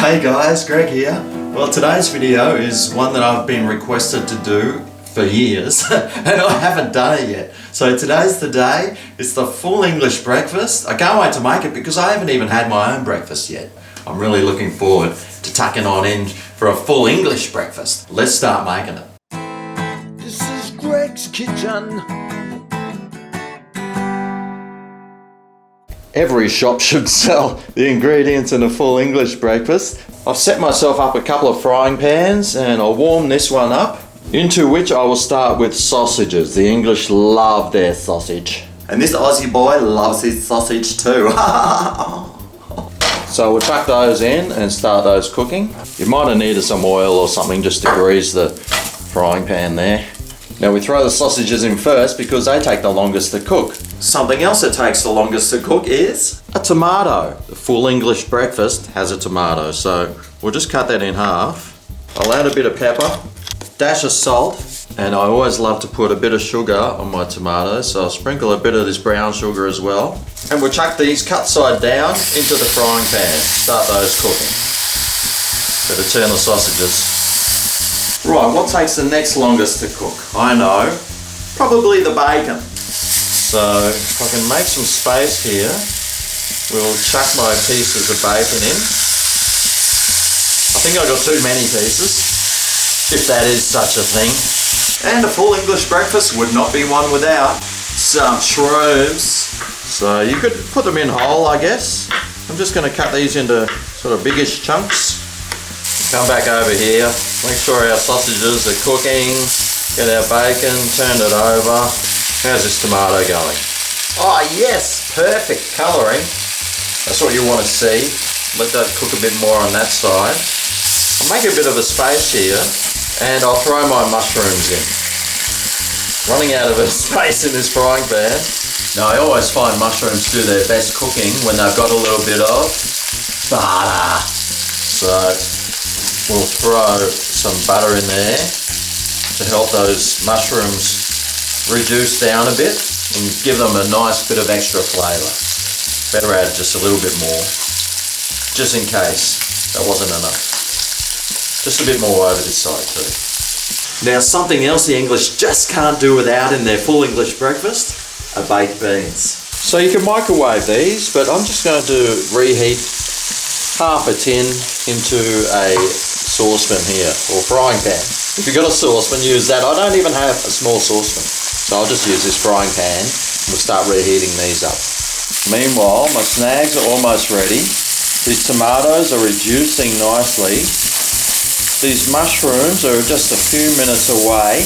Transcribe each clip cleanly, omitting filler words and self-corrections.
Hey guys, Greg here. Well, today's video is one that I've been requested to do for years and I haven't done it yet. So today's the day. It's the full English breakfast. I can't wait to make it because I haven't even had my own breakfast yet. I'm really looking forward to tucking on in for a full English breakfast. Let's start making it. This is Greg's kitchen. Every shop should sell the ingredients in a full English breakfast. I've set myself up a couple of frying pans and I'll warm this one up, into which I will start with sausages. The English love their sausage. And this Aussie boy loves his sausage too. So we'll chuck those in and start those cooking. You might have needed some oil or something just to grease the frying pan there. Now we throw the sausages in first because they take the longest to cook. Something else that takes the longest to cook is a tomato. The full English breakfast has a tomato, so we'll just cut that in half. I'll add a bit of pepper, dash of salt, and I always love to put a bit of sugar on my tomatoes, so I'll sprinkle a bit of this brown sugar as well. And we'll chuck these cut side down into the frying pan. Start those cooking. Better turn the sausages. Right, what takes the next longest to cook? I know, probably the bacon. So if I can make some space here, we'll chuck my pieces of bacon in. I think I got too many pieces, if that is such a thing. And a full English breakfast would not be one without some shrooms. So you could put them in whole, I guess. I'm just going to cut these into sort of biggish chunks. Come back over here, make sure our sausages are cooking, get our bacon, turn it over. How's this tomato going? Oh yes, perfect colouring. That's what you want to see. Let that cook a bit more on that side. I'll make a bit of a space here and I'll throw my mushrooms in. Running out of a space in this frying pan. Now I always find mushrooms do their best cooking when they've got a little bit of butter. So we'll throw some butter in there to help those mushrooms reduce down a bit and give them a nice bit of extra flavour. Better add just a little bit more, just in case that wasn't enough. Just a bit more over this side too. Now something else the English just can't do without in their full English breakfast are baked beans. So you can microwave these, but I'm just going to reheat half a tin into a saucepan here, or frying pan. If you've got a saucepan, use that. I don't even have a small saucepan, so I'll just use this frying pan and we'll start reheating these up. Meanwhile, my snags are almost ready. These tomatoes are reducing nicely. These mushrooms are just a few minutes away,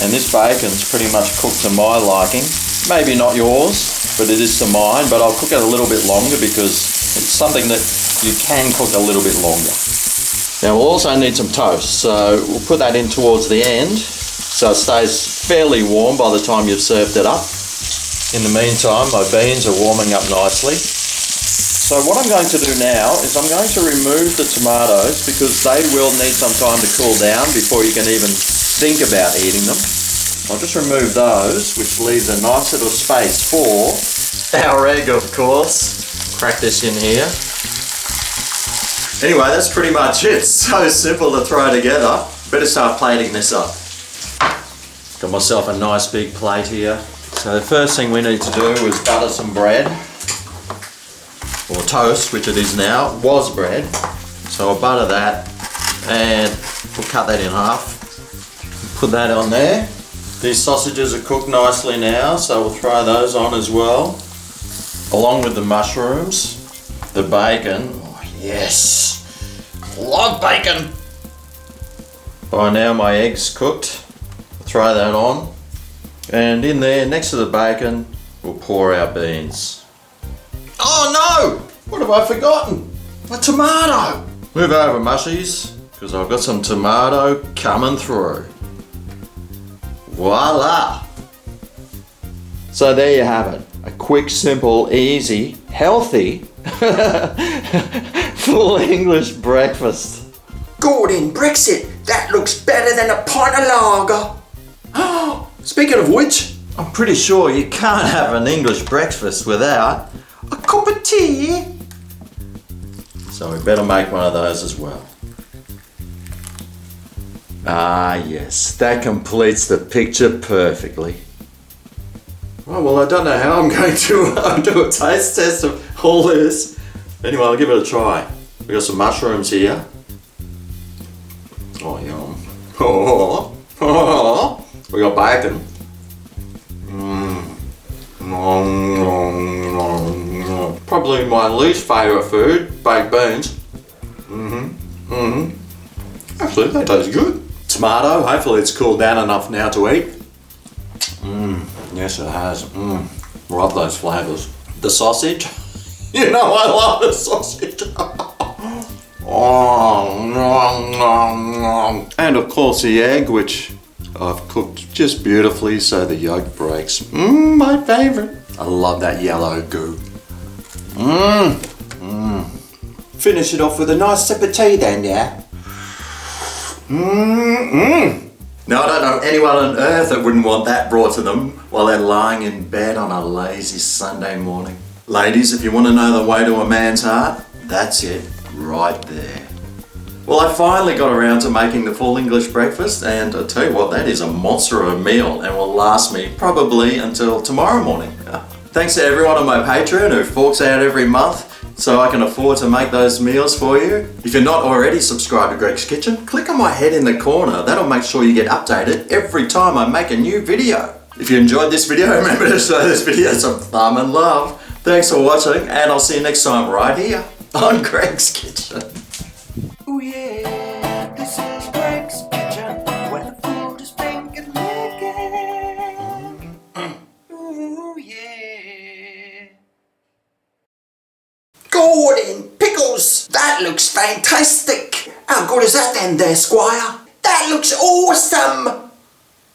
and this bacon's pretty much cooked to my liking. Maybe not yours, but it is to mine, but I'll cook it a little bit longer because it's something that you can cook a little bit longer. Now we'll also need some toast, so we'll put that in towards the end so it stays fairly warm by the time you've served it up. In the meantime, my beans are warming up nicely. So what I'm going to do now is I'm going to remove the tomatoes because they will need some time to cool down before you can even think about eating them. I'll just remove those, which leaves a nice little space for our egg, of course. Crack this in here. Anyway, that's pretty much it. So simple to throw together. Better start plating this up. Got myself a nice big plate here. So the first thing we need to do is butter some bread. Or toast, which it is now. It was bread. So I'll butter that and we'll cut that in half. Put that on there. These sausages are cooked nicely now, so we'll throw those on as well. Along with the mushrooms, the bacon. Oh, yes, love bacon. By now my egg's cooked. Throw that on. And in there, next to the bacon, we'll pour our beans. Oh no! What have I forgotten? A tomato! Move over, mushies, because I've got some tomato coming through. Voila! So there you have it. A quick, simple, easy, healthy, full English breakfast. Gordon, Brexit, that looks better than a pint of lager. Oh, speaking of which, I'm pretty sure you can't have an English breakfast without a cup of tea. So we better make one of those as well. Ah yes, that completes the picture perfectly. Oh, well, I don't know how I'm going to do a taste test of all this. Anyway, I'll give it a try. We got some mushrooms here. Oh, yum. We got bacon. Probably my least favourite food, baked beans. Actually, they taste good. Tomato, hopefully it's cooled down enough now to eat. Yes, it has. Love those flavours. The sausage. You know I love the sausage. And of course the egg, which I've cooked just beautifully so the yolk breaks. My favourite. I love that yellow goo. Finish it off with a nice sip of tea then, yeah? Now I don't know anyone on earth that wouldn't want that brought to them while they're lying in bed on a lazy Sunday morning. Ladies, if you want to know the way to a man's heart, that's it, right there. Well, I finally got around to making the full English breakfast, and I tell you what, that is a monster of a meal and will last me probably until tomorrow morning. Thanks to everyone on my Patreon who forks out every month so I can afford to make those meals for you. If you're not already subscribed to Greg's Kitchen, click on my head in the corner. That'll make sure you get updated every time I make a new video. If you enjoyed this video, remember to show this video some thumb and love. Thanks for watching, and I'll see you next time right here on Greg's Kitchen. Ooh yeah, this is Greg's Kitchen, where the food is pink and licking. Ooh yeah. Gordon, pickles! That looks fantastic! How good is that then there, Squire? That looks awesome!